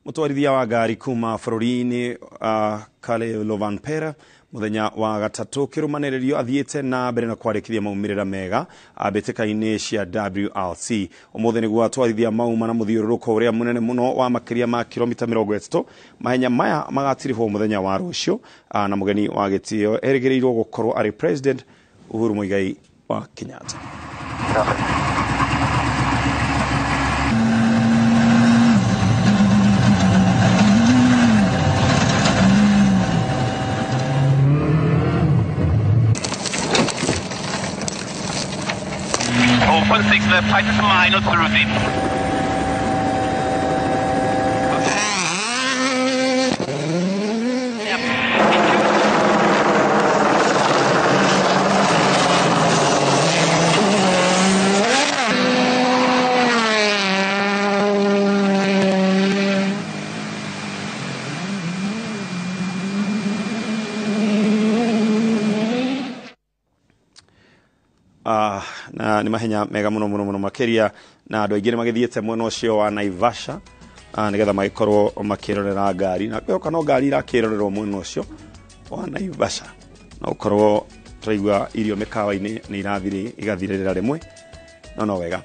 Mutwarithia wa ngari kuma bururi-ini Kale Lovanpera muthenya wa gatatu kirumaniririo athiete na mbere na kwarikithia maumirira mega mbitikaini cia WRC umuthi niguo atwarithia mauma na muthiururuko uria munene muno wa makiria ma kilomita 30 mahenya maya magatirihwo muthenya wa rucio na mugeni wa gitio erigirirwo gukorwo ari President Uhuru Muigai wa Kenyatta. Open 6 left, tightest minus cruising. Na ni mahenya mega muno makiria na andu aingĩ magithiete mwena ucio wa Naivasha nigetha magikorwo makirorera ngari na kwihoka no ngari irakirorerwo mwena ucio wa Naivasha na ukorwo turaigua irio mikawa-ini ni irathire igathirĩrĩra rimwe no wega.